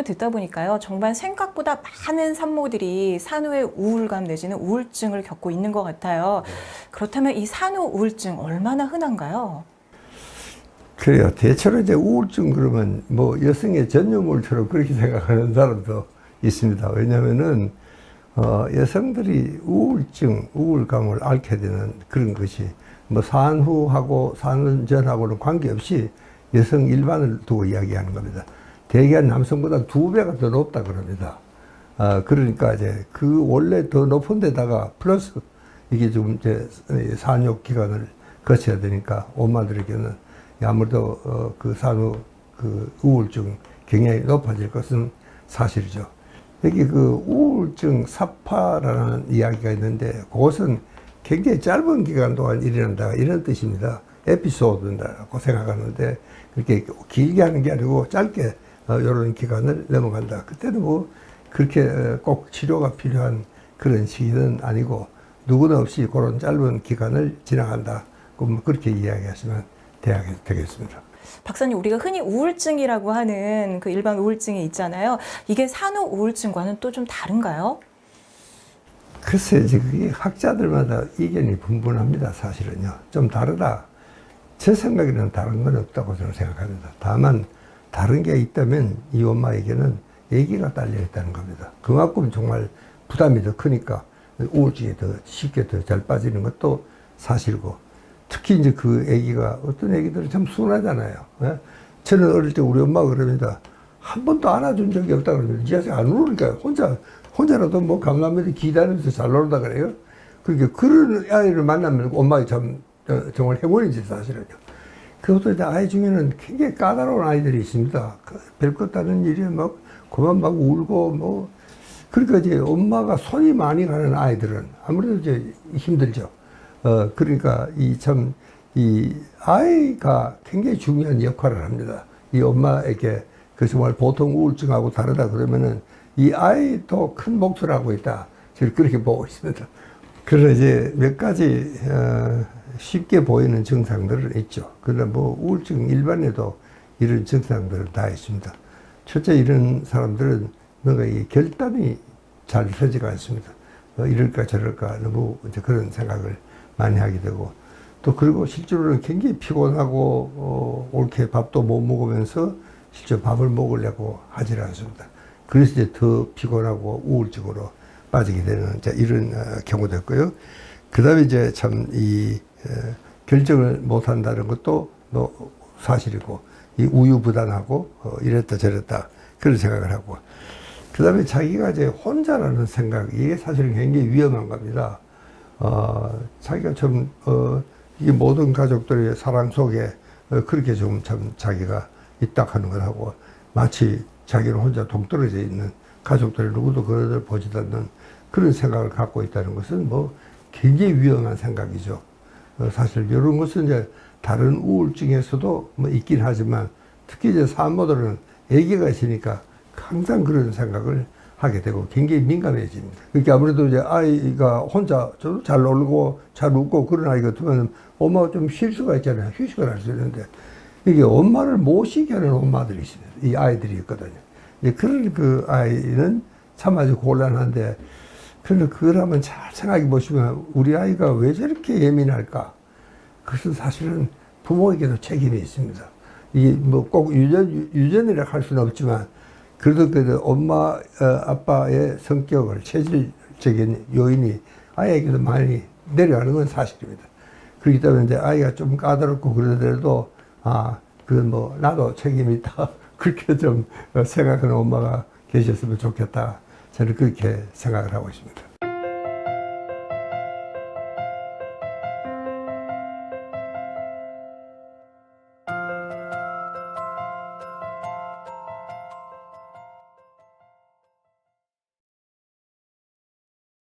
듣다 보니까요, 정말 생각보다 많은 산모들이 산후의 우울감 내지는 우울증을 겪고 있는 것 같아요. 그렇다면 이 산후 우울증 얼마나 흔한가요? 그래요. 대체로 이제 우울증 그러면 뭐 여성의 전유물처럼 그렇게 생각하는 사람도 있습니다. 왜냐면은, 여성들이 우울증, 우울감을 앓게 되는 그런 것이 뭐 산후하고 산전하고는 관계없이 여성 일반을 두고 이야기하는 겁니다. 대개 남성보다 2배가 더 높다 그럽니다. 그러니까 이제 그 원래 더 높은 데다가 플러스 이게 좀 이제 산욕 기간을 거쳐야 되니까 엄마들에게는 아무래도 그 산후 그 우울증 경향이 높아질 것은 사실이죠. 여기 그 우울증 사파라는 이야기가 있는데 그것은 굉장히 짧은 기간 동안 일어난다 이런 뜻입니다. 에피소드라고 생각하는데 그렇게 길게 하는 게 아니고 짧게 이런 기간을 넘어간다. 그때는 뭐 그렇게 꼭 치료가 필요한 그런 시기는 아니고 누구나 없이 그런 짧은 기간을 지나간다. 뭐 그렇게 이야기하시면 되겠습니다. 박사님, 우리가 흔히 우울증이라고 하는 그 일반 우울증이 있잖아요. 이게 산후 우울증과는 또 좀 다른가요? 글쎄, 이제 그게 학자들마다 이견이 분분합니다, 사실은요. 좀 다르다. 제 생각에는 다른 건 없다고 저는 생각합니다. 다만, 다른 게 있다면 이 엄마에게는 아기가 딸려 있다는 겁니다. 그만큼 정말 부담이 더 크니까 우울증이 더 쉽게 더 잘 빠지는 것도 사실이고, 특히 이제 그 아기가 어떤 아기들은 참 순하잖아요. 예? 저는 어릴 때 우리 엄마가 그럽니다. 한 번도 안아준 적이 없다 그러면 이 자식 안 울으니까 혼자라도 뭐 감남매도 기다리면서 잘 놀다 그래요. 그러니까 그런 아이를 만나면 엄마가 참 정말 행운이지 사실은요. 그것도 이제 아이 중에는 굉장히 까다로운 아이들이 있습니다. 별것 아닌 일에 막 그만 막 울고 뭐 그러니까 이제 엄마가 손이 많이 가는 아이들은 아무래도 이제 힘들죠. 그러니까 이 아이가 굉장히 중요한 역할을 합니다. 이 엄마에게 그 정말 보통 우울증하고 다르다 그러면은 이 아이도 큰 몫을 하고 있다. 저는 그렇게 보고 있습니다. 그래서 이제 몇 가지, 쉽게 보이는 증상들은 있죠. 그러나 뭐 우울증 일반에도 이런 증상들은 다 있습니다. 첫째, 이런 사람들은 뭔가 이 결단이 잘 서지가 않습니다. 이럴까 저럴까 너무 이제 그런 생각을 많이 하게 되고 또 그리고 실제로는 굉장히 피곤하고 옳게 밥도 못 먹으면서 실제 밥을 먹으려고 하질 않습니다. 그래서 이제 더 피곤하고 우울증으로 빠지게 되는 이런 경우도 있고요. 그 다음에 이제 참 결정을 못 한다는 것도 뭐 사실이고 이 우유부단하고 이랬다 저랬다 그런 생각을 하고 그 다음에 자기가 이제 혼자라는 생각 이게 사실은 굉장히 위험한 겁니다. 자기가 좀, 이 모든 가족들의 사랑 속에, 그렇게 좀 참 자기가 입닥하는 걸 하고, 마치 자기는 혼자 동떨어져 있는 가족들이 누구도 그를 보지도 않는 그런 생각을 갖고 있다는 것은 뭐 굉장히 위험한 생각이죠. 사실 이런 것은 이제 다른 우울증에서도 뭐 있긴 하지만, 특히 이제 산모들은 아기가 있으니까 항상 그런 생각을 하게 되고 굉장히 민감해집니다. 그러니까 아무래도 이제 아이가 혼자 저도 잘 놀고 잘 웃고 그런 아이 같으면 엄마가 좀 쉴 수가 있잖아요. 휴식을 할 수 있는데 이게 엄마를 못 쉬게 하는 엄마들이 있습니다. 이 아이들이 있거든요. 그런 그 아이는 참 아주 곤란한데 그런데 그걸 한번 잘 생각해 보시면 우리 아이가 왜 저렇게 예민할까? 그것은 사실은 부모에게도 책임이 있습니다. 이게 뭐 꼭 유전이라 할 수는 없지만 그래도 엄마, 아빠의 성격을, 체질적인 요인이 아이에게도 많이 내려가는 건 사실입니다. 그렇기 때문에 이제 아이가 좀 까다롭고 그러더라도, 그건 뭐, 나도 책임이 있다. 그렇게 좀 생각하는 엄마가 계셨으면 좋겠다. 저는 그렇게 생각을 하고 있습니다.